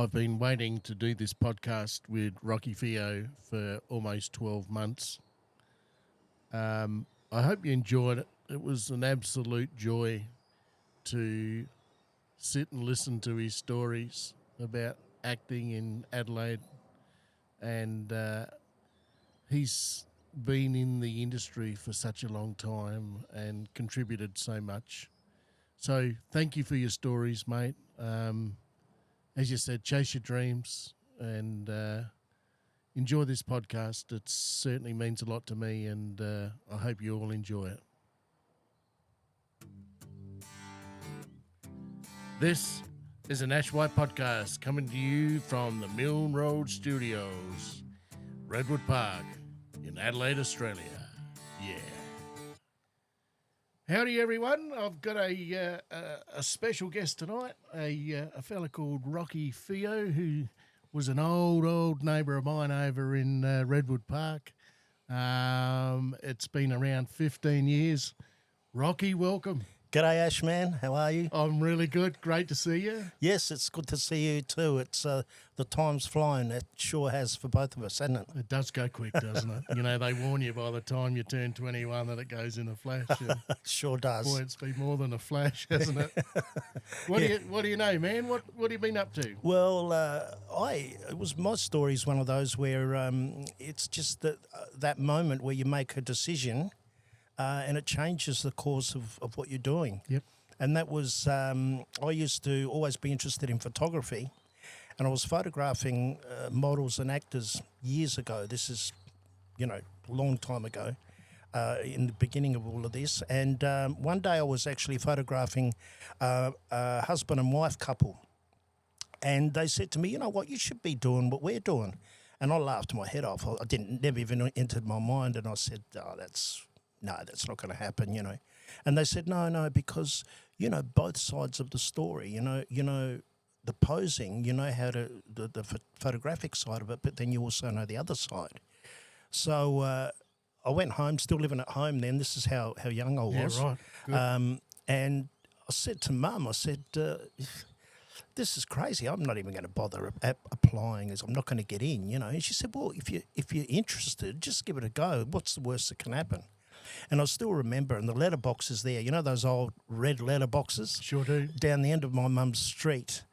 I've been waiting to do this podcast with Rocky Feo for almost 12 months. I hope you enjoyed it. It was an absolute joy to sit and listen to his stories about acting in Adelaide. And he's been in the industry for such a long time and contributed so much. So thank you for your stories, mate. As you said, chase your dreams and enjoy this podcast. It certainly means a lot to me, and I hope you all enjoy it. This is an Ash White podcast coming to you from the Milne Road Studios, Redwood Park in Adelaide, Australia. Yeah. Howdy, everyone. I've got a special guest tonight, a fella called Rocky Feo, who was an old neighbour of mine over in Redwood Park. It's been around 15 years. Rocky, welcome. G'day, Ash, man. How are you? I'm really good. Great to see you. Yes, it's good to see you too. It's the time's flying. It sure has for both of us, hasn't it? It does go quick, doesn't it? You know, they warn you by the time you turn 21 that it goes in a flash. It sure does. Boy, it's been more than a flash, hasn't it? What do you know, man? What have you been up to? Well, my story is one of those where it's just that moment where you make a decision. And it changes the course of what you're doing. Yep. And that was, I used to always be interested in photography, and I was photographing models and actors years ago. This is, a long time ago, in the beginning of all of this. And one day I was actually photographing a husband and wife couple. And they said to me, you know what, you should be doing what we're doing. And I laughed my head off. Never even entered my mind. And I said, that's not going to happen, And they said, no, because, both sides of the story, the posing, how to, the photographic side of it, but then you also know the other side. So I went home, still living at home then. This is how young I was. Yeah, right. Good. And I said to Mum, this is crazy. I'm not even going to bother applying, as I'm not going to get in, And she said, well, if you're interested, just give it a go. What's the worst that can happen? And I still remember, and the letterbox is there, those old red letterboxes? Sure do. Down the end of my mum's street.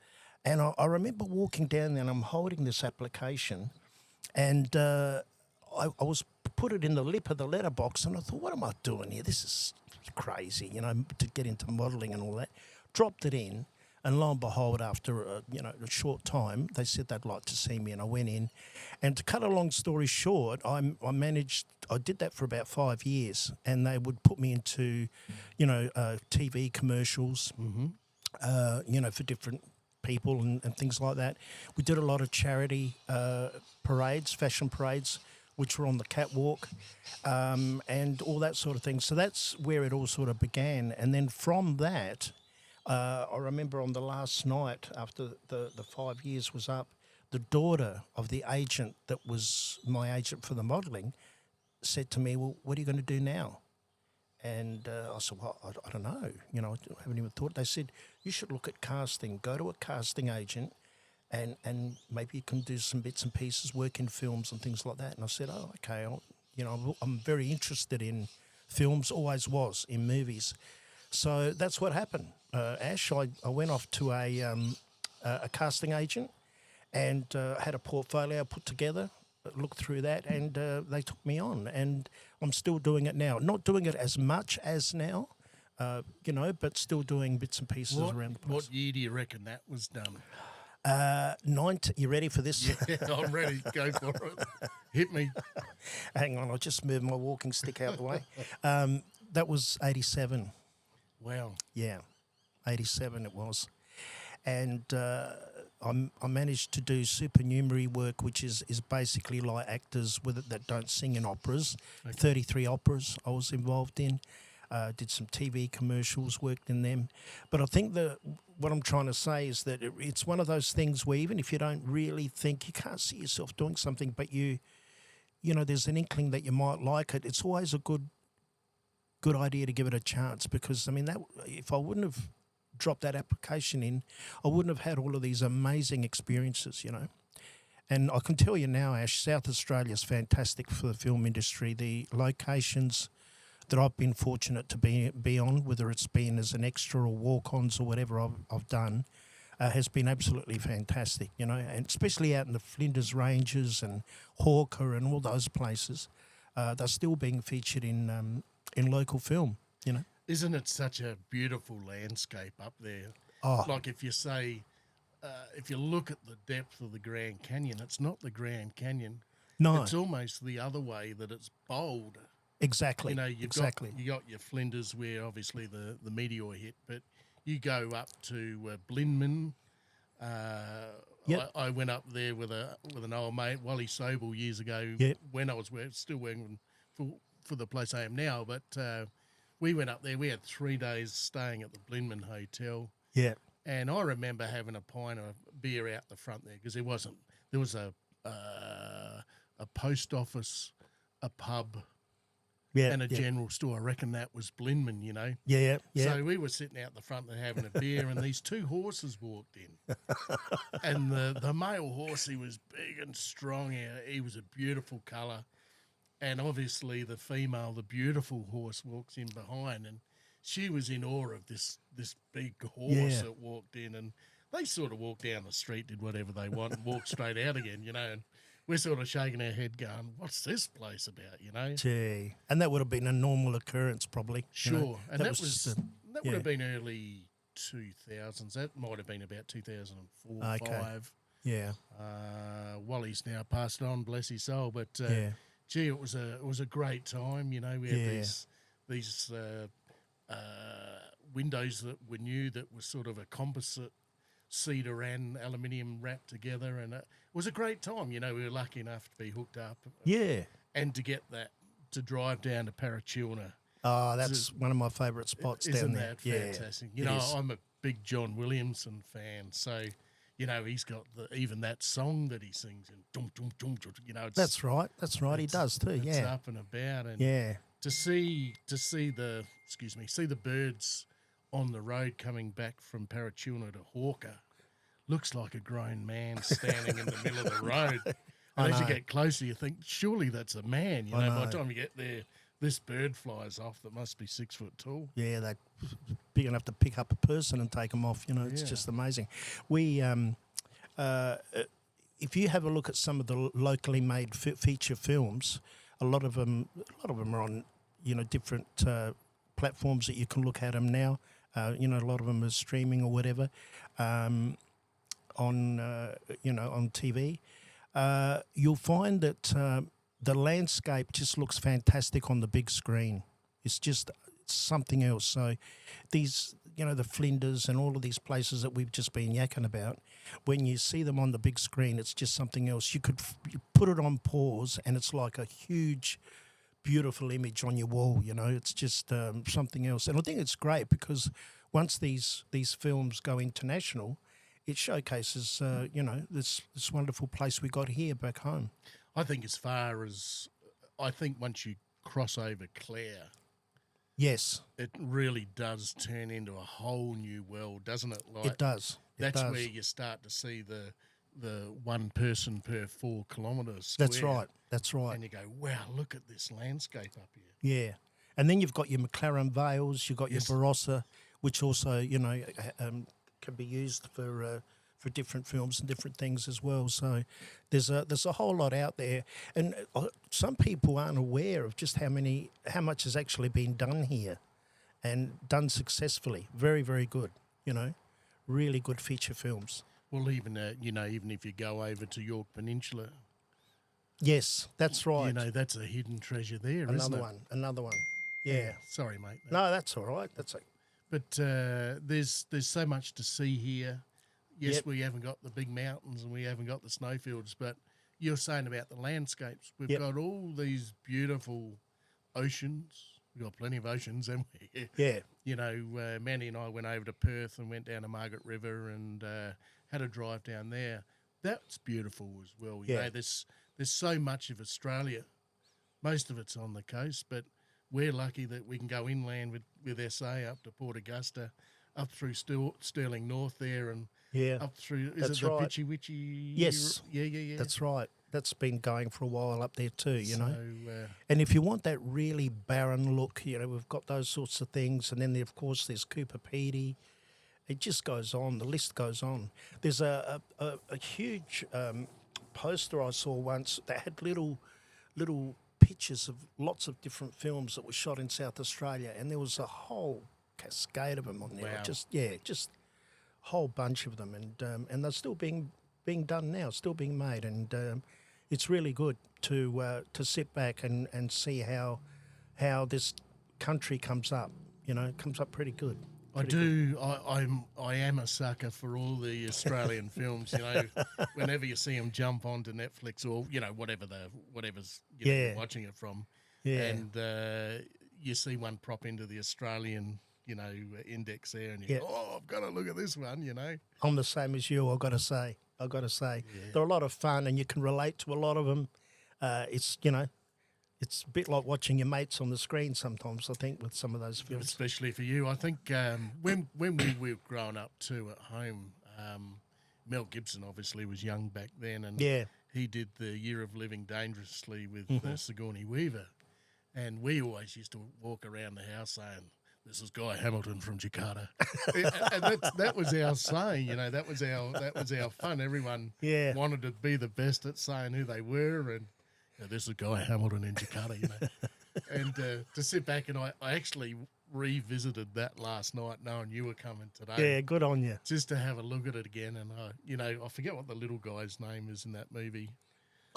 And I remember walking down there and I'm holding this application, and I was put it in the lip of the letterbox, and I thought, what am I doing here? This is crazy, to get into modelling and all that. Dropped it in. And lo and behold, after a short time, they said they'd like to see me, and I went in. And to cut a long story short, I did that for about 5 years, and they would put me into, TV commercials, for different people and things like that. We did a lot of charity parades, fashion parades, which were on the catwalk, and all that sort of thing. So that's where it all sort of began. And then from that, I remember on the last night after the 5 years was up, the daughter of the agent that was my agent for the modelling said to me, well, what are you going to do now? And I said, well, I don't know. I haven't even thought. They said, you should look at casting. Go to a casting agent and maybe you can do some bits and pieces, work in films and things like that. And I said, oh, okay. I'm very interested in films, always was, in movies. So that's what happened. Ash, I went off to a casting agent and had a portfolio put together, looked through that, and they took me on. And I'm still doing it now. Not doing it as much as now, but still doing bits and pieces around the place. What year do you reckon that was done? 90. You ready for this? Yeah, I'm ready. Go for it. Hit me. Hang on, I'll just move my walking stick out the way. That was 87. Wow. Yeah, 87 it was. And I managed to do supernumerary work, which is basically like actors that don't sing in operas. Okay. 33 operas I was involved in. Did some TV commercials, worked in them. But I think what I'm trying to say is that it's one of those things where even if you don't really think, you can't see yourself doing something, but there's an inkling that you might like it, it's always a good idea to give it a chance, because, that if I wouldn't have dropped that application in, I wouldn't have had all of these amazing experiences, you know. And I can tell you now, Ash, South Australia's fantastic for the film industry. The locations that I've been fortunate to be on, whether it's been as an extra or walk-ons or whatever I've done, has been absolutely fantastic, you know, and especially out in the Flinders Ranges and Hawker and all those places. They're still being featured in local film, you know. Isn't it such a beautiful landscape up there? Oh, Like if you say, if you look at the depth of the Grand Canyon, it's not the Grand Canyon. no, It's almost the other way, that it's bold. exactly, You know, you've exactly. got you got your Flinders where obviously the meteor hit, but you go up to Blinman. Yep. I went up there with an old mate, Wally Sobel, years ago. Yep. When I was still working for the place I am now, but we went up there. We had 3 days staying at the Blinman Hotel, Yeah, and I remember having a pint of beer out the front there because there was a post office, a pub, yeah, and a yeah, general store. I reckon that was Blinman, you know. yeah, yeah. So we were sitting out the front there having a beer, and these 2 horses walked in. And the male horse, he was big and strong. He was a beautiful colour. And obviously the female, the beautiful horse, walks in behind, and she was in awe of this big horse Yeah. that walked in. And they sort of walked down the street, did whatever they want, and walked straight out again, you know. And we're sort of shaking our head going, what's this place about, you know? Gee, and that would have been a normal occurrence, probably. Sure. You know? And that was just that would yeah. have been early 2000s. That might have been about 2004, Okay. 5. yeah, Wally's now passed on, bless his soul. But yeah, gee, it was a great time. You know, we had Yeah. these windows that were new, that was sort of a composite cedar and aluminium wrapped together, and it was a great time. You know, we were lucky enough to be hooked up yeah. and to get that to drive down to Parachilna. Oh, that's one of my favourite spots down Isn't there. that fantastic? You it know, is. I'm a big John Williamson fan, so you know he's got even that song that he sings in. Dum, dum, dum, dum, you know, it's, That's right. That's right. He does too. it's Yeah, up and about, and yeah. to see the birds on the road coming back from Parachilna to Hawker, looks like a grown man standing in the middle of the road. I And as you know. get closer, you think, surely that's a man. You I know, by know. the time you get there, this bird flies off that must be 6 foot tall. Yeah, they're big enough to pick up a person and take them off. You know, it's Yeah. just amazing. We, if you have a look at some of the locally made feature films, a lot of them are on, you know, different platforms that you can look at them now. You know, a lot of them are streaming or whatever on on TV. You'll find that the landscape just looks fantastic on the big screen. It's just something else. So these, you know, the Flinders and all of these places that we've just been yakking about, when you see them on the big screen, it's just something else. You put it on pause and it's like a huge, beautiful image on your wall, you know. It's just something else. And I think it's great because once these films go international, it showcases, you know, this wonderful place we got here back home. I think once you cross over Clare, Yes, it really does turn into a whole new world, doesn't it? Like, it does. That's does. where you start to see the one person per 4 kilometres square. That's right. That's right. And you go, wow, look at this landscape up here. Yeah. And then you've got your McLaren Vales, you've got Yes. your Barossa, which also, you know, can be used for different films and different things as well. So there's a whole lot out there, and some people aren't aware of just how much has actually been done here, and done successfully. Very, very good. You know, really good feature films. Well, even if you go over to York Peninsula, Yes, that's right. you know, that's a hidden treasure there, isn't it? Another one. Yeah. Sorry, mate. No, that's all right. That's like, But there's so much to see here. Yes, Yep. we haven't got the big mountains and we haven't got the snowfields, but you're saying about the landscapes. We've Yep. got all these beautiful oceans. We've got plenty of oceans, haven't we? yeah. You know, Mandy and I went over to Perth and went down to Margaret River and had a drive down there. That's beautiful as well. You Yeah. know, there's so much of Australia. Most of it's on the coast, but we're lucky that we can go inland with SA up to Port Augusta up through Stirling North there, and Yeah, up through, is that's it the right. Bitchy Witchy? Yes, Yeah. that's right. That's been going for a while up there too, you So, know. And if you want that really barren look, you know, we've got those sorts of things. And then, of course, there's Cooper Pedy. It just goes on. The list goes on. There's a huge poster I saw once that had little pictures of lots of different films that were shot in South Australia, and there was a whole cascade of them on there. Wow. Just a whole bunch of them, and they're still being done now, still being made, and it's really good to sit back and see how this country comes up. You know, it comes up pretty good. I do. I am a sucker for all the Australian films. You know, whenever you see them jump onto Netflix or whatever's you're watching it from, and you see one prop into the Australian index there, and you go, oh, I've got to look at this one. You know, I'm the same as you. I've got to say, they're a lot of fun, and you can relate to a lot of them. It's a bit like watching your mates on the screen sometimes, I think, with some of those films. Especially for you. I think when we were growing up too at home, Mel Gibson obviously was young back then, and he did the Year of Living Dangerously with Sigourney Weaver. And we always used to walk around the house saying, "This is Guy Hamilton from Jakarta," and that was our saying. You know, that was our fun. Everyone wanted to be the best at saying who they were, and this is Guy Hamilton in Jakarta. You know, and to sit back and I actually revisited that last night, knowing you were coming today. Yeah, good on you. Just to have a look at it again, and I forget what the little guy's name is in that movie.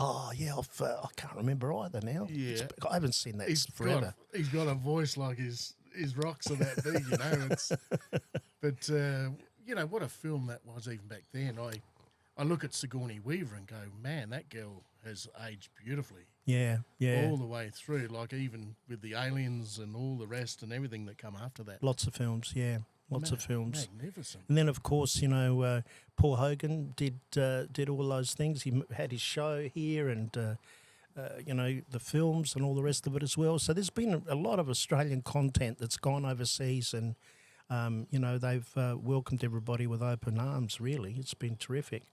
Oh yeah, I can't remember either now. Yeah, I haven't seen that forever. He's got a voice like his rocks are that big, you know. But what a film that was even back then. I look at Sigourney Weaver and go, man, that girl has aged beautifully. Yeah. All the way through, like even with the aliens and all the rest and everything that come after that. Lots of films, lots of films. Magnificent. And then, of course, Paul Hogan did all those things. He had his show here and, the films and all the rest of it as well. So there's been a lot of Australian content that's gone overseas and, they've welcomed everybody with open arms, really. It's been terrific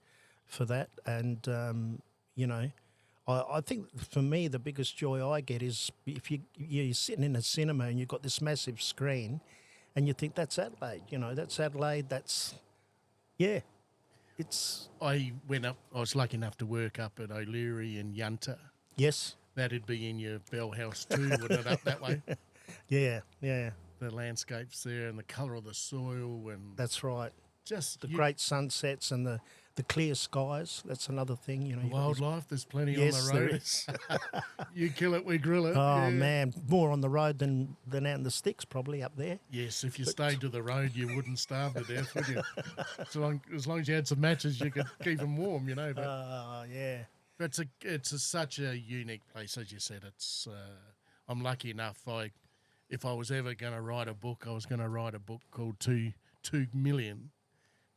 for that. And, I think for me the biggest joy I get is if you're sitting in a cinema and you've got this massive screen and you think that's Adelaide, it's... I was lucky enough to work up at O'Leary and Yunta. Yes. That'd be in your Bell House too, wouldn't it, up that way? Yeah. The landscapes there and the colour of the soil and... That's right. Just the great sunsets and the clear skies. That's another thing, Wildlife, there's plenty on the road. There is. You kill it, we grill it. Oh, man, more on the road than out in the sticks probably up there. Yes, if you stayed to the road, you wouldn't starve to death, would you? As long as you had some matches, you could keep them warm, But, yeah. But it's such a unique place, as you said. It's I'm lucky enough. If I was ever going to write a book, I was going to write a book called 2 Million,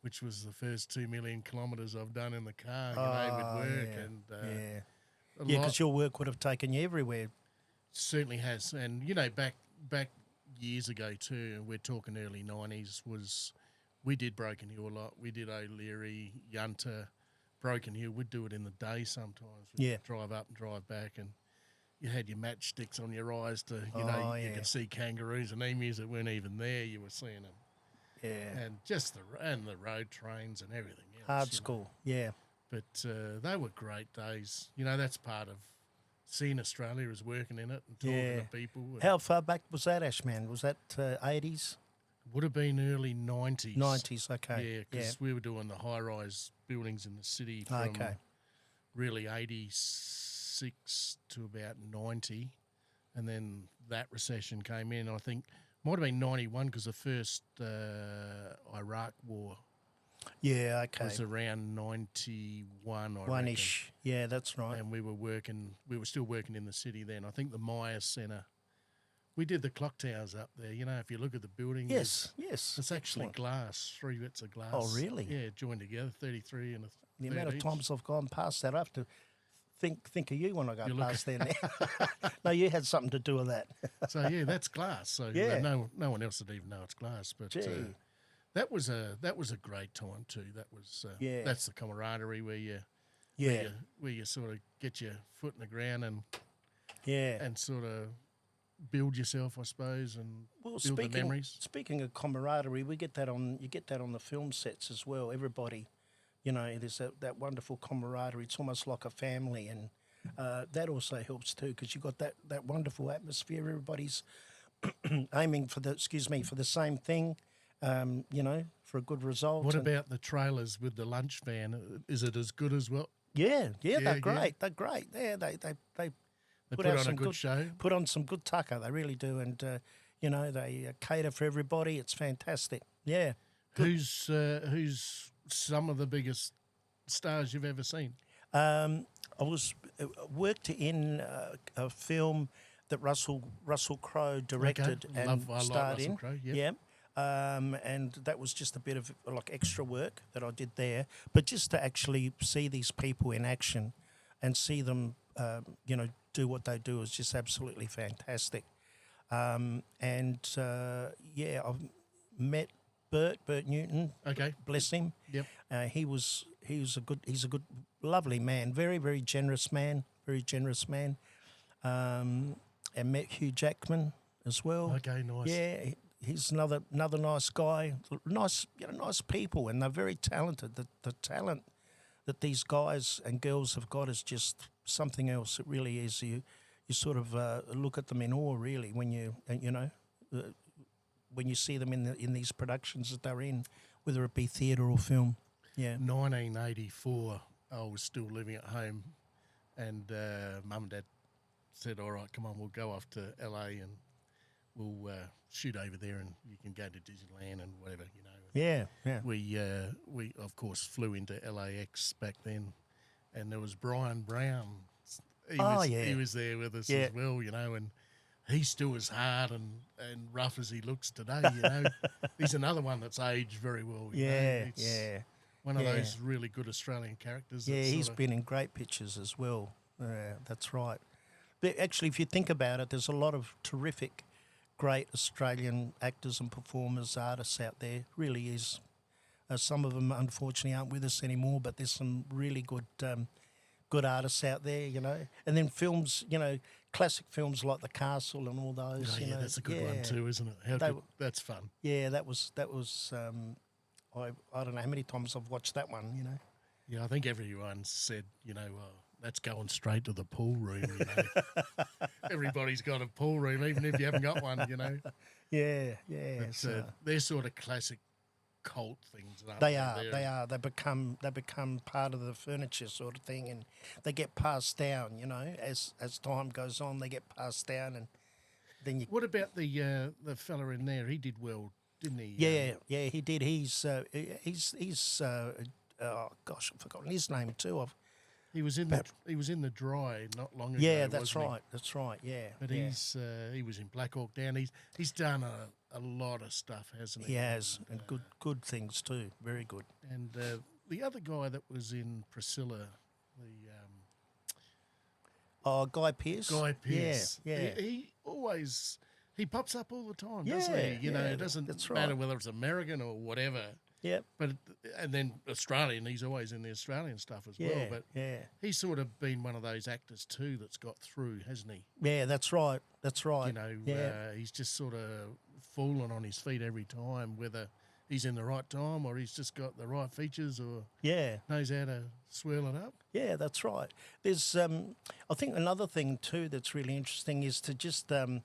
which was the first 2 million kilometres I've done in the car, with work. Yeah. And because your work would have taken you everywhere. Certainly has. And, back years ago too, we're talking early 90s, we did Broken Hill a lot. We did O'Leary, Yunta, Broken Hill. We'd do it in the day sometimes. We'd drive up and drive back, and you had your matchsticks on your eyes to, you could see kangaroos and emus that weren't even there. You were seeing them. Yeah. And just the road trains and everything else. Hard school, yeah. But they were great days. That's part of seeing Australia as working in it and talking to people. How far back was that, Ashman? Was that 80s? Would have been early 90s. 90s, okay. Yeah, because we were doing the high-rise buildings in the city from really 86 to about 90. And then that recession came in, I think. Might have been 91 because the first Iraq war was around 91, I One-ish. Yeah, that's right. And we were still working in the city then. I think the Maya Centre, we did the clock towers up there. If you look at the building. Yes. It's actually glass, 3 bits of glass. Oh, really? Yeah, joined together, 33 and a The amount of times I've gone past that, I have to think of you when I go past there now. No, you had something to do with that. So, that's glass. So, no one else would even know it's glass. But That was a great time too. That was Yeah. that's the camaraderie where Yeah, you sort of get your foot in the ground yeah. and sort of build yourself, I suppose, and Well, build the memories. speaking of camaraderie, we get that on you get that on the film sets as well. Everybody, there's that wonderful camaraderie. It's almost like a family, and that also helps too because you got that wonderful atmosphere. Everybody's aiming for the same thing, for a good result. What And about the trailers with the lunch van? Is it as good as well? yeah, Yeah, they're yeah. great. They're great. Yeah, they They put put out on a some good show. put on some good tucker. They really do, and they cater for everybody. It's fantastic. Yeah. Who's some of the biggest stars you've ever seen? I was worked in a film that Russell Crowe directed Okay. and I like starred Russell in. Crowe, yep. Yeah. And that was just a bit of like extra work that I did there, but just to actually see these people in action and see them, do what they do is just absolutely fantastic. I've met Bert Newton. Okay. Bless him. Yep. He's a good, lovely man. Very, very generous man. Very generous man. And met Hugh Jackman as well. Okay, nice. Yeah, he's another nice guy. Nice people, and they're very talented. The talent that these guys and girls have got is just something else. It really is. You sort of look at them in awe, really, when you see them in these productions that they're in, whether it be theatre or film. Yeah. 1984, I was still living at home, and Mum and Dad said, "All right, come on, we'll go off to LA and we'll shoot over there, and you can go to Disneyland and whatever, you know." Yeah, yeah. We of course flew into LAX back then, and there was Brian Brown. He was there with us as well, and he's still as hard and rough as he looks today, He's another one that's aged very well. It's one of those really good Australian characters. Yeah, he's been in great pictures as well. That's right. But actually, if you think about it, there's a lot of terrific, great Australian actors and performers, artists out there. Really is. Some of them, unfortunately, aren't with us anymore, but there's some really good artists out there, And then films, classic films like The Castle and all those. That's a good one too, isn't it? That's fun. Yeah, that was. I don't know how many times I've watched that one. Yeah, I think everyone said, that's going straight to the pool room. Everybody's got a pool room, even if you haven't got one. Yeah. They're sort of classic cult things. Aren't They are. They become part of the furniture sort of thing, and they get passed down. As time goes on, they get passed down, and then you. What about the fella in there? He did well, didn't he? Yeah, he did. He's I've forgotten his name too. He was in the Dry not long ago. Yeah, that's wasn't he? right. That's right. Yeah, But he was in Black Hawk Down. He's done a lot of stuff, hasn't he? He has, and good things too. Very good. And the other guy that was in Priscilla, Guy Pearce. Guy Pearce. Yeah. He pops up all the time, Yeah, doesn't he? It doesn't that's matter right. whether it's American or whatever. Yep. And then Australian, he's always in the Australian stuff as well. But he's sort of been one of those actors too that's got through, hasn't he? Yeah, that's right. That's right. He's just sort of fallen on his feet every time, whether he's in the right time or he's just got the right features or knows how to swirl it up. Yeah, that's right. There's, I think another thing too that's really interesting is to just the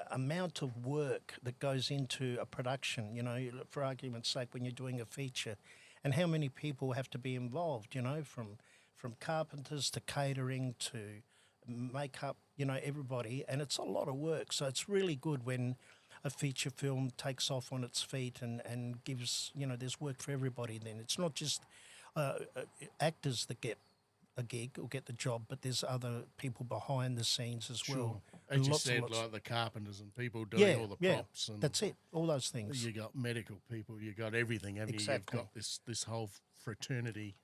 amount of work that goes into a production, for argument's sake, when you're doing a feature, and how many people have to be involved, from carpenters to catering to makeup, everybody, and it's a lot of work. So it's really good when a feature film takes off on its feet and gives, there's work for everybody then. It's not just actors that get a gig or get the job, but there's other people behind the scenes as well. As you said, like the carpenters and people doing all the props. And that's it, all those things. You got medical people, you got everything, haven't you? You've got this whole fraternity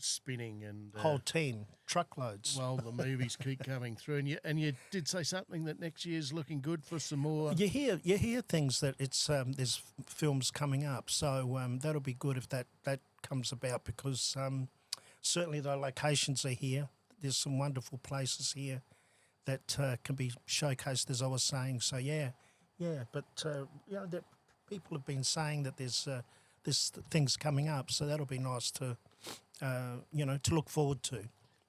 spinning, and Whole team, truckloads. well, the movies keep coming through. And you did say something that next year's looking good for some more. You hear things that it's there's films coming up, so that'll be good if that comes about, because certainly the locations are here. There's some wonderful places here that can be showcased, as I was saying. So yeah. But that people have been saying that there's things coming up, so that'll be nice to to look forward to.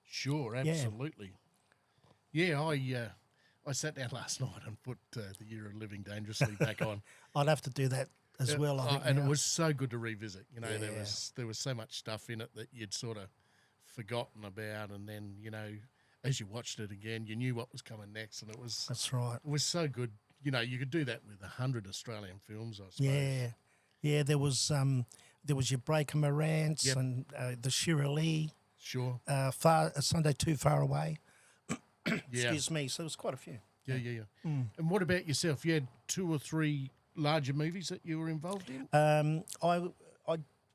Sure, absolutely. Yeah, I sat down last night and put the Year of Living Dangerously back on. I'd have to do that as well. I think and now. it was so good to revisit. You know, Yeah. there was so much stuff in it that you'd sort of forgotten about, and then as you watched it again, you knew what was coming next, and That's right. it was so good. You know, you could do that with 100 Australian films, I suppose. Yeah. There was your Breaker Morant's Yep. and the Shira Lee, Sure. Sunday Too Far Away. Yeah. Excuse me. So it was quite a few. Yeah. And what about yourself? You had 2 or 3 larger movies that you were involved in? I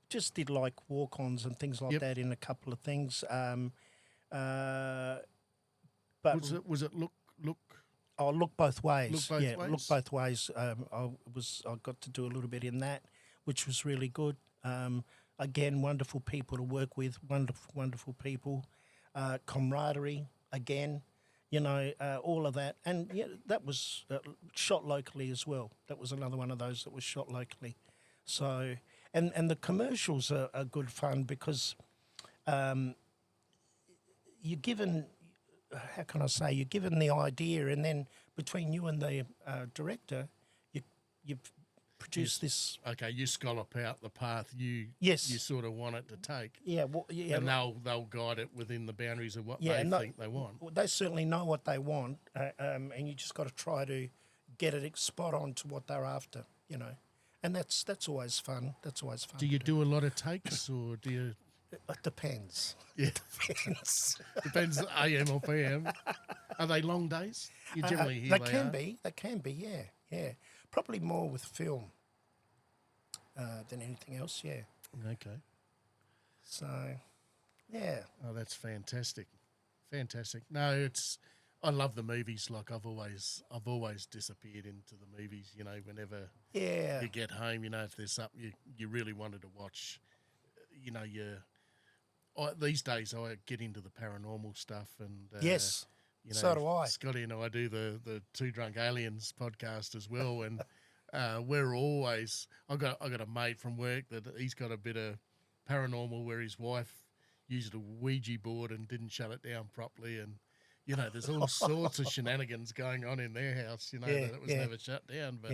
just did like walk-ons and things like Yep. that in a couple of things. But Was it look? I'll look both ways. Look both Look ways? both ways. I got to do a little bit in that, which was really good. Again, wonderful people to work with. Wonderful people. Camaraderie again. All of that, and that was shot locally as well. That was another one of those that was shot locally. So, and the commercials are good fun because you're given. How can I say? You're given the idea, and then between you and the director, you produce this. Okay, you scallop out the path you Yes. sort of want it to take, Yeah, and they'll guide it within the boundaries of what they and that- think they want. Well, they certainly know what they want, and you just got to try to get it spot on to what they're after, and that's always fun. That's always fun. Do you do a lot of takes, or do you? It depends. Yeah, Depends. depends AM or PM. Are they long days? You generally hear They can be. Yeah. Probably more with film than anything else. Yeah. Okay. So, yeah. Oh, that's fantastic. No, I love the movies. Like I've always disappeared into the movies. Whenever Yeah. you get home, if there's something you really wanted to watch, these days I get into the paranormal stuff, and Yes. So do I. Scotty and I do the Two Drunk Aliens podcast as well, and we're always. I got a mate from work that he's got a bit of paranormal where his wife used a Ouija board and didn't shut it down properly, and there's all sorts of shenanigans going on in their house. That it was never shut down, but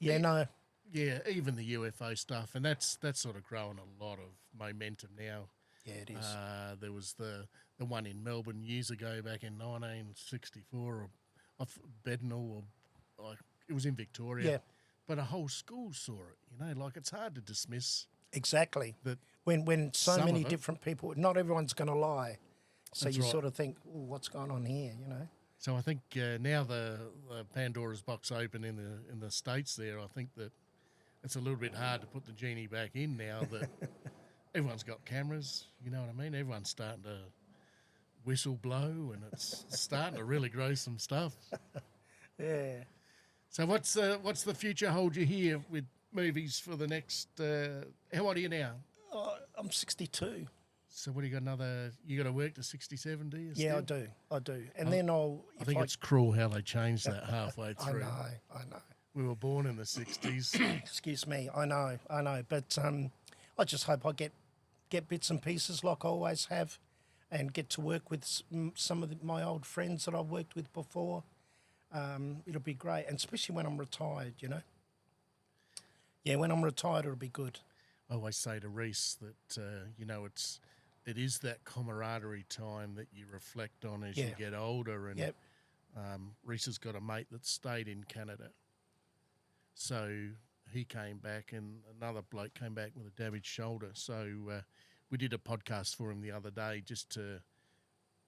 No. yeah, even the UFO stuff, and that's sort of growing a lot of momentum now. Yeah, it is. There was the one in Melbourne years ago, back in 1964, or off Bednall, or it was in Victoria. Yeah. But a whole school saw it. Like it's hard to dismiss Exactly. that. When so Some many of it. different people, not everyone's going to lie. So That's you right. sort of think, "Ooh, what's going on here?" So I think now the Pandora's box open in the States there, I think that it's a little bit hard to put the genie back in now that everyone's got cameras. You know what I mean? Everyone's starting to whistle blow, and it's starting to really grow some stuff. Yeah. So what's the future hold you here with movies for the next? How old are you now? I'm 62. So what do you got? You got to work to 67, do you? Yeah, still? I do. And then I think it's cruel how they changed that halfway I through. know. We were born in the 60s. Excuse me. I know. But I just hope I get bits and pieces like I always have, and get to work with some of my old friends that I've worked with before. It'll be great, and especially when I'm retired. Yeah, when I'm retired, it'll be good. I always say to Reece that it is that camaraderie time that you reflect on as you Yeah. get older. And Yep. Reece has got a mate that stayed in Canada, so he came back, and another bloke came back with a damaged shoulder. So we did a podcast for him the other day just to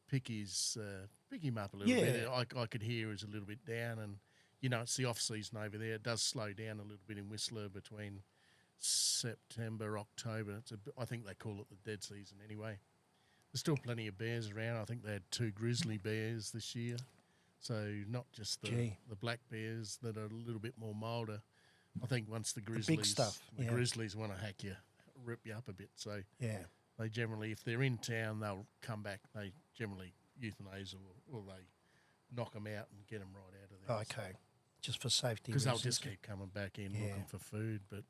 pick him up a little bit. I could hear he was a little bit down, and it's the off season over there. It does slow down a little bit in Whistler between September, October. I think they call it the dead season anyway. There's still plenty of bears around. I think they had 2 grizzly bears this year. So not just the black bears that are a little bit more milder. I think once the big stuff, grizzlies want to hack you, rip you up a bit. So Yeah. they generally, if they're in town, they'll come back. They generally euthanize or they knock them out and get them right out of there. Okay. Just for safety Because they'll reasons. just keep coming back in looking for food. But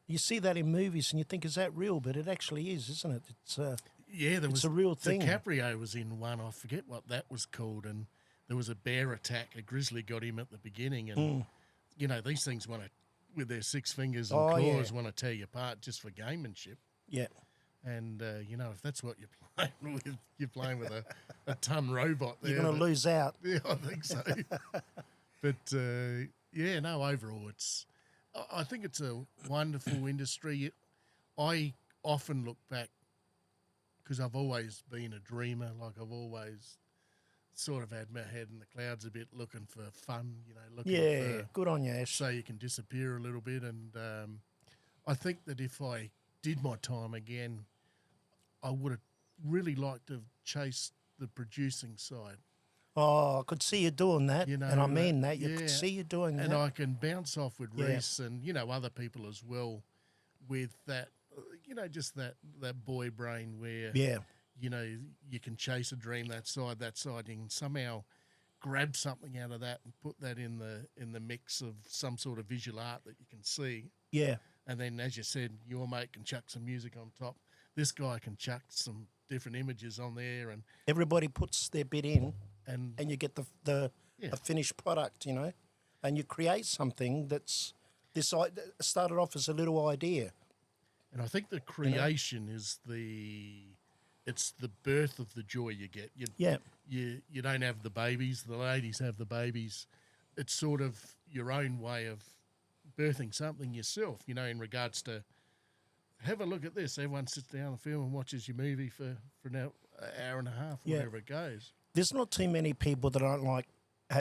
You see that in movies and you think, is that real? But it actually is, isn't it? It's yeah, it's a real thing. DiCaprio was in one. I forget what that was called, and there was a bear attack. A grizzly got him at the beginning, and you know these things want to, with their 6 fingers and claws, want to tear you apart just for gamemanship. Yeah. And you know, if that's what you're playing with, you're playing with a ton robot. There, You're going to lose out. Yeah, I think so. But yeah, no. Overall, I think it's a wonderful industry. I often look back because I've always been a dreamer. Like I've always sort of had my head in the clouds a bit, looking for fun. You know, looking for, good on you, Ash. so you can disappear a little bit. And I think that if I did my time again, I would have really liked to have chased the producing side. Oh, I could see you doing that, You know, and I mean that. You yeah. could see you doing And that. I can bounce off with Reece and, you know, other people as well with that, you know, just that boy brain where, you know, you can chase a dream that side, you can somehow grab something out of that and put that in the mix of some sort of visual art that you can see. Yeah. And then, as you said, your mate can chuck some music on top. This guy can chuck some different images on there, and Everybody puts their bit in, and and you get the finished product, you know, and you create something that's started off as a little idea. And I think the creation is it's the birth of the joy you get. You don't have the babies, the ladies have the babies. It's sort of your own way of birthing something yourself, you know, in regards to have a look at this. Everyone sits down the film and watches your movie for an hour and a half, whatever it goes. There's not too many people that don't like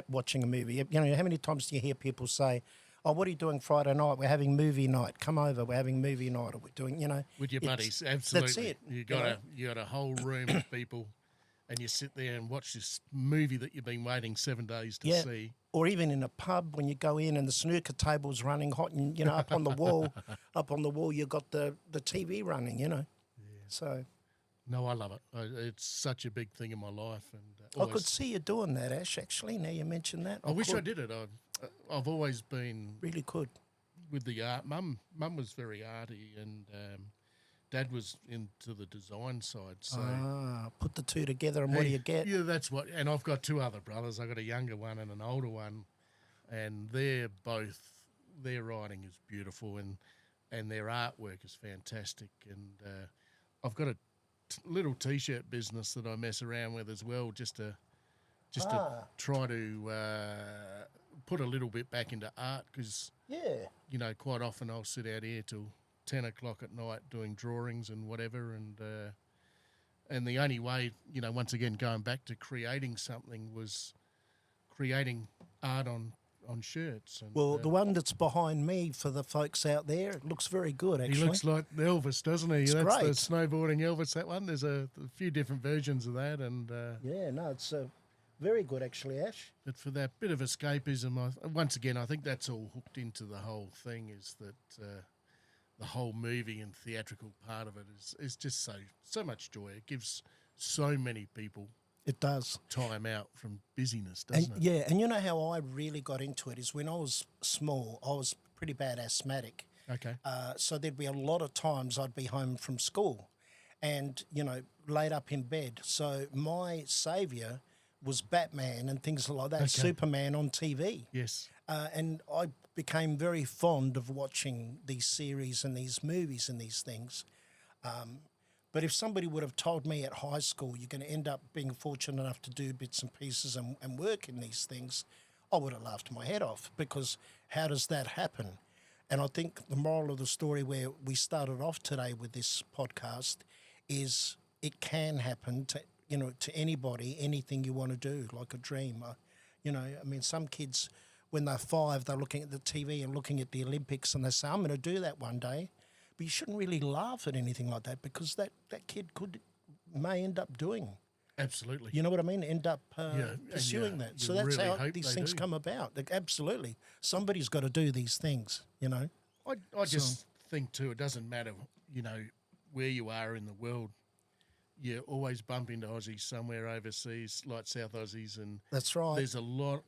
watching a movie. You know, how many times do you hear people say, "Oh, what are you doing Friday night? We're having movie night. Come over. We're having movie night." Or we're doing, you know, with your buddies. Absolutely, that's it. You got a whole room of people, and you sit there and watch this movie that you've been waiting 7 days to see. Or even in a pub when you go in and the snooker table's running hot, and you know, up on the wall, you've got the TV running. You know, so. No, I love it. It's such a big thing in my life, and I could see you doing that, Ash. Actually, now you mention that, I wish I did it. I've always been really could with the art. Mum was very arty, and Dad was into the design side. So put the two together, and what do you get? Yeah, that's what. And I've got 2 other brothers. I've got a younger one and an older one, and their writing is beautiful, and their artwork is fantastic. And I've got a little T-shirt business that I mess around with as well, just to try to put a little bit back into art, because you know, quite often I'll sit out here till 10 o'clock at night doing drawings and whatever, and the only way, you know, once again going back to creating something, was creating art on shirts. And, well, the one that's behind me, for the folks out there, it looks very good, actually. He looks like Elvis, doesn't he? It's That's great. the snowboarding Elvis, that one. There's a few different versions of that. And it's very good, actually, Ash. but for that bit of escapism, once again, I think that's all hooked into the whole thing, is that the whole movie and theatrical part of it is just so much joy. It gives so many people It does. time out from busyness, doesn't it? Yeah, and you know how I really got into it is when I was small, I was pretty bad asthmatic. Okay. So there'd be a lot of times I'd be home from school and, you know, laid up in bed. So my saviour was Batman and things like that, Superman on TV. Yes. And I became very fond of watching these series and these movies and these things. But if somebody would have told me at high school you're going to end up being fortunate enough to do bits and pieces and work in these things, I would have laughed my head off, because how does that happen? And I think the moral of the story where we started off today with this podcast is it can happen to, you know, to anybody, anything you want to do, like a dream. You know, I mean, some kids when they're 5, they're looking at the TV and looking at the Olympics, and they say, I'm going to do that one day. But you shouldn't really laugh at anything like that, because that kid may end up doing. Absolutely. You know what I mean? End up pursuing and that. you So that's really how hope these they things do. come about. Like, absolutely. Somebody's got to do these things, you know. I just think too, it doesn't matter, where you are in the world. You always bump into Aussies somewhere overseas, like South Aussies, and That's right. there's a lot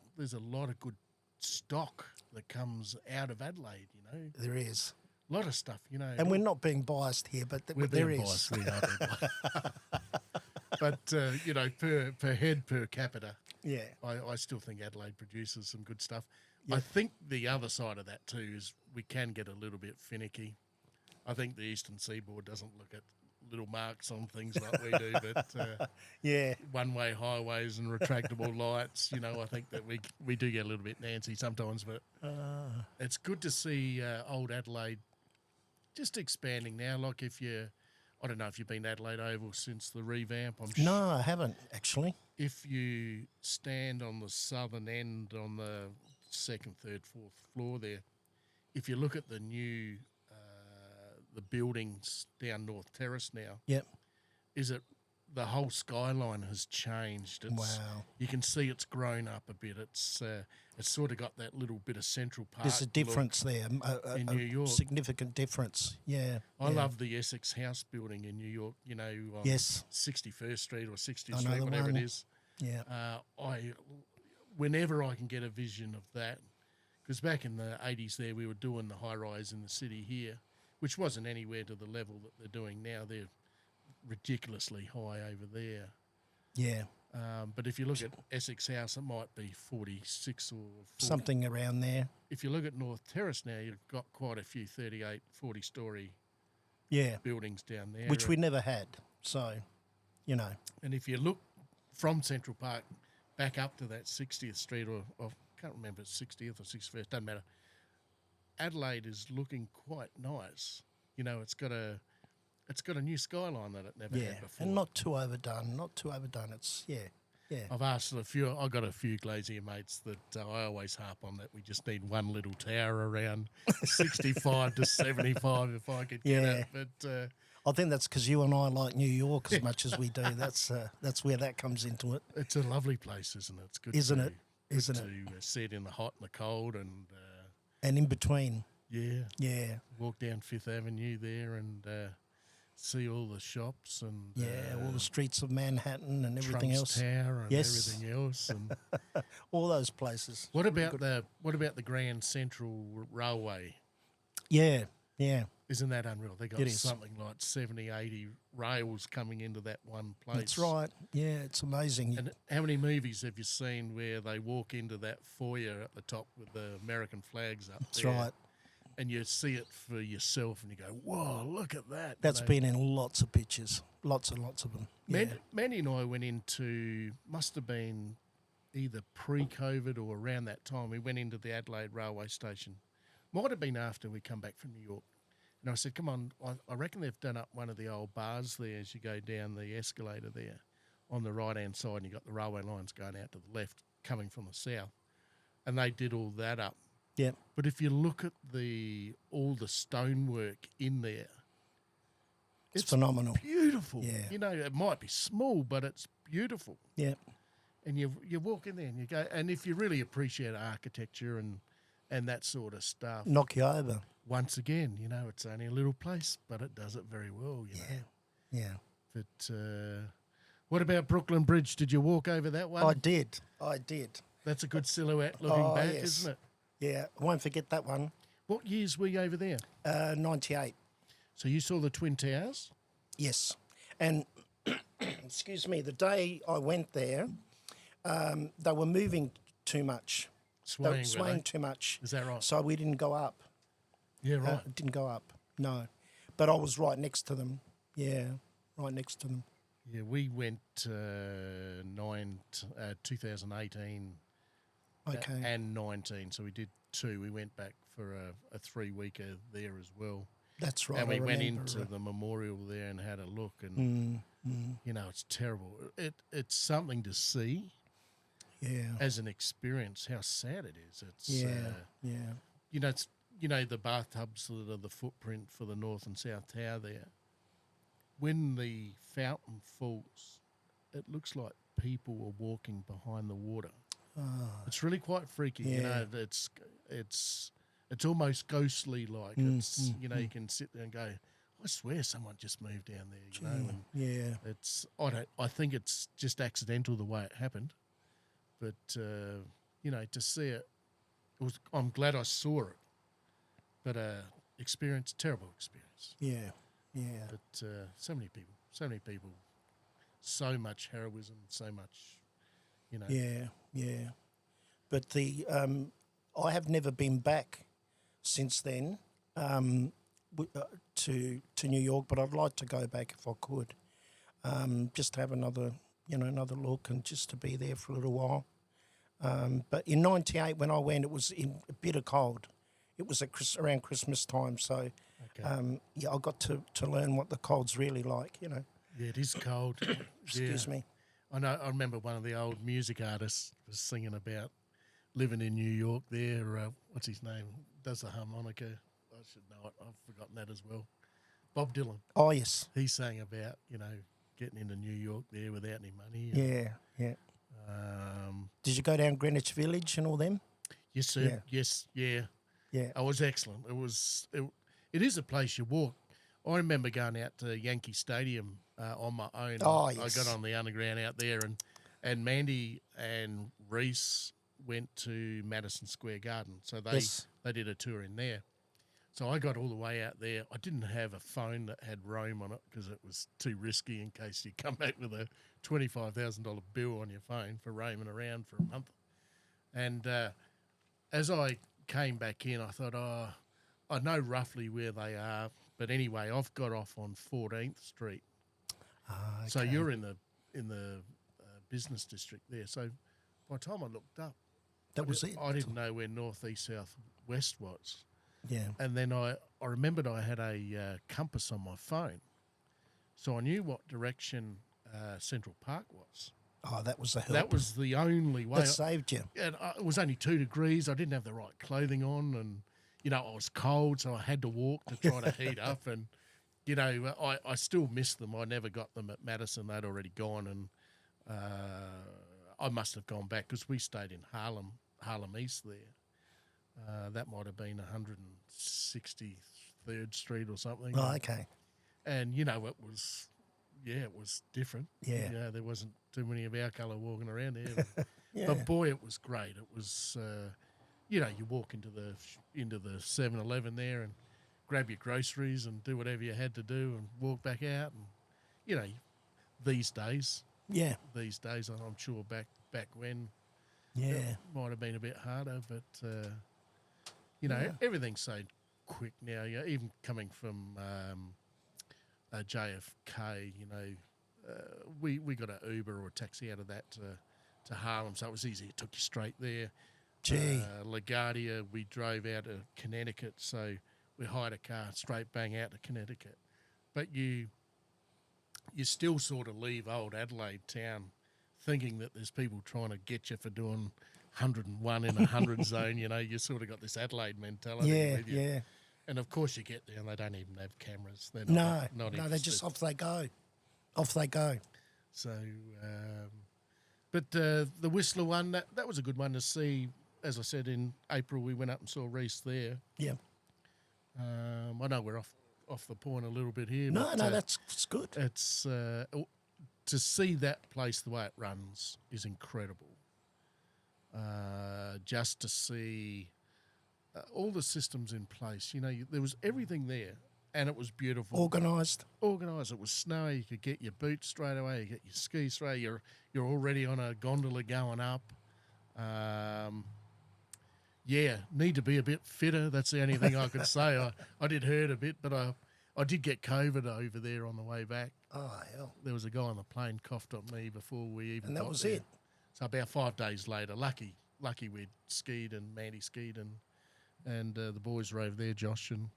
of good stock that comes out of Adelaide. There is. A lot of stuff. And we're not being biased here, but we're there being is. biased. We are being biased. But per head per capita, Yeah. I still think Adelaide produces some good stuff. Yeah. I think the other side of that too is we can get a little bit finicky. I think the Eastern Seaboard doesn't look at little marks on things like we do, but Yeah. one-way highways and retractable lights, I think that we do get a little bit Nancy sometimes, but it's good to see old Adelaide just expanding now. Like I don't know if you've been to Adelaide Oval since the revamp. No, I haven't, actually. If you stand on the southern end on the second, third, fourth floor there, if you look at the new the buildings down North Terrace now, Yep. is it the whole skyline has changed. Wow. You can see it's grown up a bit. It's sort of got that little bit of Central Park. There's a difference there, in New York. Significant difference. Yeah. I love the Essex House building in New York, on Yes. 61st Street or 60th I know Street, the whatever one. it is. Yeah. Whenever I can get a vision of that, because back in the 80s there, we were doing the high-rise in the city here, which wasn't anywhere to the level that they're doing now. They're ridiculously high over there. Yeah. But if you look at Essex House, it might be 46 or 40. Something around there. If you look at North Terrace now, you've got quite a few 38, 40-storey Yeah. buildings down there. Which we never had. So, And if you look from Central Park back up to that 60th Street, or I can't remember if it's 60th or 61st, doesn't matter. Adelaide is looking quite nice. It's got a new skyline that it never had before. And not too overdone. It's, yeah. I've asked I've got a few glazier mates that I always harp on that we just need one little tower around 65 to 75 if I could get it. But I think that's because you and I like New York as much as we do. That's where that comes into it. it's a lovely place, isn't it? It's good Isn't to, it? Isn't it? to sit in the hot and the cold and And in between. yeah, walk down Fifth Avenue there and see all the shops and All the streets of Manhattan and everything Trump's else. Tower and Yes. everything else. And All those places. what about the Grand Central Railway? Yeah. Isn't that unreal? They got It is. something like 70, 80 rails coming into that one place. That's right. Yeah, it's amazing. And how many movies have you seen where they walk into that foyer at the top with the American flags up That's there? right. And you see it for yourself and you go, whoa, look at that. That's been in lots of pictures. Lots and lots of them. Yeah. Mandy and I went into, must have been either pre-COVID or around that time, we went into the Adelaide railway station. Might have been after we come back from New York. And I said, come on, I reckon they've done up one of the old bars there as you go down the escalator there on the right-hand side, and you've got the railway lines going out to the left coming from the south. And they did all that up. Yeah. But if you look at all the stonework in there, It's phenomenal. beautiful. Yeah. It might be small, but it's beautiful. Yeah. And you walk in there and you go, and if you really appreciate architecture and that sort of stuff, Knock you over. once again, it's only a little place, but it does it very well, Yeah. But what about Brooklyn Bridge? Did you walk over that one? I did. That's a good silhouette looking back, yes. isn't it? Yeah, I won't forget that one. What years were you over there? 98. So you saw the Twin Towers? Yes. And, excuse me, the day I went there, they were moving too much. They were swaying too much. Is that right? So we didn't go up. Yeah, right. Didn't go up, no. But I was right next to them. Yeah, right next to them. Yeah, we went 2018 Okay. and 19, so we did two. We went back for a 3-weeker there as well. That's right. And we I went remember. into the memorial there and had a look, and it's terrible. It's something to see, Yeah. as an experience, how sad it is. It's Yeah. Yeah. it's the bathtubs that are the footprint for the North and South Tower there. When the fountain falls, it looks like people are walking behind the water. It's really quite freaky. Yeah. It's almost ghostly like. It's you can sit there and go, I swear someone just moved down there, and Yeah. I think it's just accidental the way it happened. But to see it, I'm glad I saw it. But terrible experience. Yeah. Yeah. But so many people, so much heroism, so much, Yeah. Yeah. But I have never been back since then to New York, but I'd like to go back if I could, just to have another look and just to be there for a little while. But in '98 when I went, it was in a bit of cold. It was around Christmas time, so Okay. I got to learn what the cold's really like. Yeah, it is cold. Excuse me. I know. I remember one of the old music artists was singing about living in New York. There, what's his name? Does the harmonica? I should know it. I've forgotten that as well. Bob Dylan. Oh yes. He sang about getting into New York there without any money. Yeah. Yeah. Um, Did you go down Greenwich Village and all them? yes, sir. Yeah. Yes. Yeah. Yeah. It was excellent. It is a place you walk. I remember going out to Yankee Stadium on my own. Oh, yes. I got on the underground out there, and Mandy and Reece went to Madison Square Garden. So they did a tour in there. So I got all the way out there. I didn't have a phone that had roam on it because it was too risky in case you come back with a $25,000 bill on your phone for roaming around for a month. And as I came back in, I thought, I know roughly where they are. But anyway, I've got off on 14th Street. Okay. So you're in the business district there. So by the time I looked up, That was it. I didn't know where north, east, south, west was. Yeah. And then I remembered I had a compass on my phone. So I knew what direction Central Park was. Oh, that was a help. That was the only way. That saved you. And it was only 2 degrees. I didn't have the right clothing on, and I was cold, so I had to walk to try to heat up. And I still miss them. I never got them at Madison; they'd already gone, and I must have gone back because we stayed in Harlem East there. That might have been 163rd Street or something. Oh, okay. And it was different. Yeah. There wasn't too many of our colour walking around there. Yeah. But boy, it was great. It was, you walk into the 7-Eleven there and grab your groceries and do whatever you had to do and walk back out. And these days, Yeah. I'm sure back when Yeah. it might have been a bit harder, but everything's so quick now. Even coming from JFK, we got an Uber or a taxi out of that to Harlem, so it was easy. It took you straight there. Gee. LaGuardia, we drove out to Connecticut, so we hired a car straight bang out to Connecticut. But you still sort of leave old Adelaide town thinking that there's people trying to get you for doing 101 in a 100 zone. You sort of got this Adelaide mentality with you. Yeah. And of course you get there and they don't even have cameras. They're No, not they're interested. just off they go. Off they go. So, but the Whistler one, that was a good one to see. As I said, in April we went up and saw Reece there. Yeah. I know we're off the point a little bit here. No, but, that's good. It's to see that place the way it runs is incredible. Just to see all the systems in place. There was everything there, and it was beautiful. Organised. It was snowy. You could get your boots straight away. You get your skis straight. You're already on a gondola going up. Need to be a bit fitter. That's the only thing I could say. I did hurt a bit, but I did get COVID over there on the way back. Oh, hell. There was a guy on the plane coughed on me before we even And that got was there. it. So about 5 days later, lucky we'd skied and Mandy skied and the boys were over there. Josh and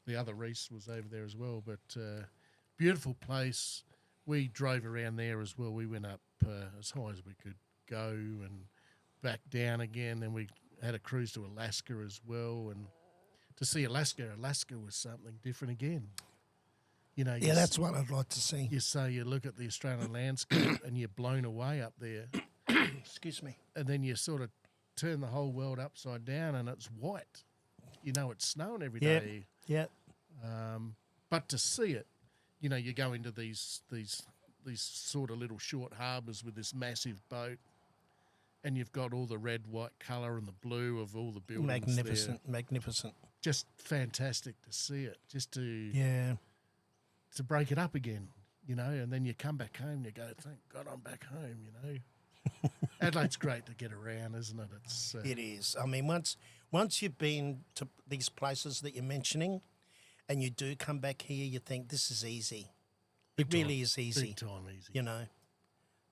the other Reece was over there as well. But beautiful place. We drove around there as well. We went up as high as we could go, and back down again. Then we had a cruise to Alaska as well, and to see Alaska was something different again. You know, Yeah, that's what I'd like to see. you look at the Australian landscape and you're blown away up there, Excuse me. and then you sort of turn the whole world upside down and it's white. You know, it's snowing every day. Yeah. But to see it, you know, you go into these sort of little short harbours with this massive boat, and you've got all the red, white colour and the blue of all the buildings. Magnificent. Just fantastic to see it. Just to break it up again, you know, and then you come back home and you go, thank God I'm back home, you know. Adelaide's great to get around, isn't it? It is. I mean, once you've been to these places that you're mentioning, and you do come back here, you think this is easy. It really is easy. Big time easy. You know,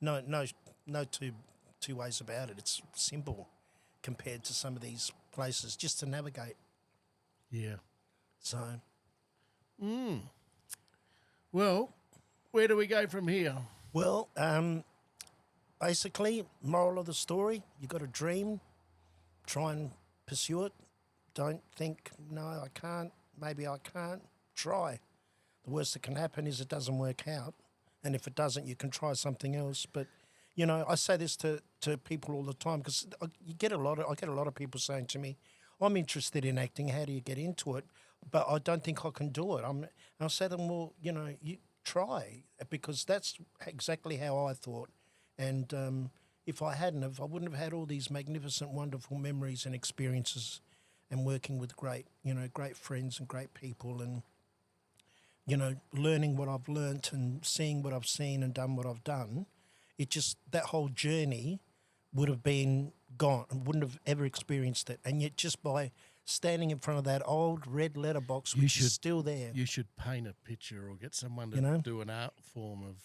no two ways about it. It's simple compared to some of these places just to navigate. Yeah. So. Well, where do we go from here? Well, basically, moral of the story, you got a dream, try and pursue it. Don't think, no, I can't, maybe I can't. Try. The worst that can happen is it doesn't work out. And if it doesn't, you can try something else. But, you know, I say this to people all the time because I get a lot of people saying to me, I'm interested in acting, how do you get into it? But I don't think I can do it. And I say to them, well, you know, you try, because that's exactly how I thought. And if I hadn't have, I wouldn't have had all these magnificent, wonderful memories and experiences and working with great friends and great people and, you know, learning what I've learnt and seeing what I've seen and done what I've done. It just, that whole journey would have been gone and wouldn't have ever experienced it. And yet just by standing in front of that old red letterbox, which is still there. You should paint a picture or get someone to do an art form of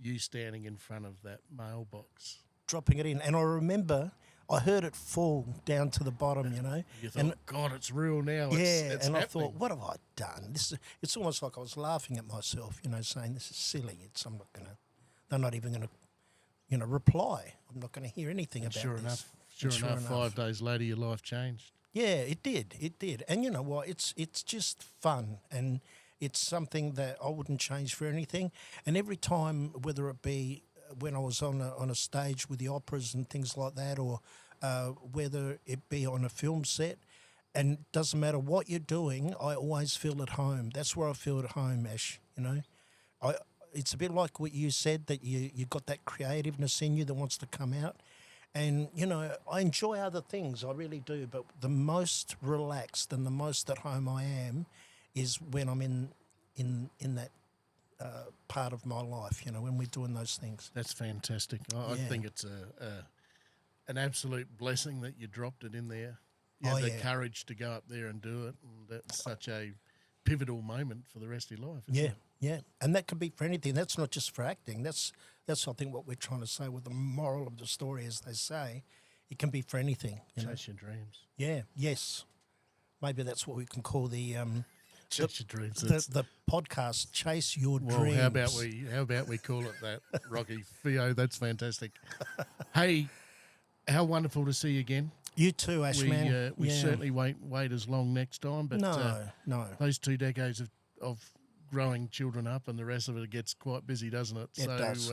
you standing in front of that mailbox. Dropping it in. And I remember I heard it fall down to the bottom, you know. You thought, God, it's real now. It's and happening. I thought, what have I done? It's almost like I was laughing at myself, you know, saying this is silly. They're not even going to, you know, reply. I'm not going to hear anything about this. Sure enough, 5 days later, your life changed. Yeah, it did. And you know what? It's just fun, and it's something that I wouldn't change for anything. And every time, whether it be when I was on a stage with the operas and things like that, or whether it be on a film set, and it doesn't matter what you're doing, I always feel at home. That's where I feel at home, Ash, you know. It's a bit like what you said, that you got that creativeness in you that wants to come out. And, you know, I enjoy other things, I really do, but the most relaxed and the most at home I am is when I'm in that part of my life, you know, when we're doing those things. That's fantastic. I think it's an absolute blessing that you dropped it in there. You had the courage to go up there and do it, and that's such a pivotal moment for the rest of your life. Isn't it? Yeah, and that could be for anything. That's not just for acting. That's I think what we're trying to say with the moral of the story, as they say. It can be for anything. Chase your dreams. Yeah, yes. Maybe that's what we can call the Chase your dreams. The podcast, Chase Your Dreams. How about we call it that, Rocky Feo? That's fantastic. Hey, how wonderful to see you again. You too, Ash, man. We certainly won't wait as long next time. But no. Those 2 decades of growing children up and the rest of it gets quite busy, doesn't it? It does.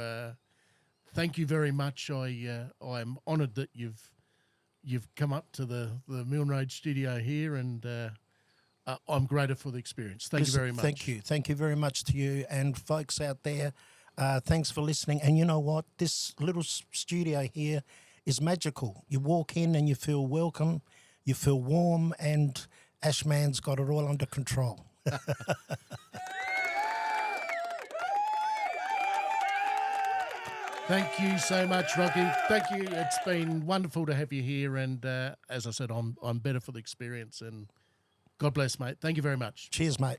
Thank you very much. I'm honoured that you've come up to the Milne Road Studio here, and I'm grateful for the experience. Thank you very much. Thank you very much to you and folks out there. Thanks for listening. And you know what? This little studio here is magical. You walk in and you feel welcome, you feel warm, and Ashman's got it all under control. Thank you so much, Rocky. Thank you. It's been wonderful to have you here, and as I said, I'm better for the experience, and God bless, mate. Thank you very much. Cheers, mate.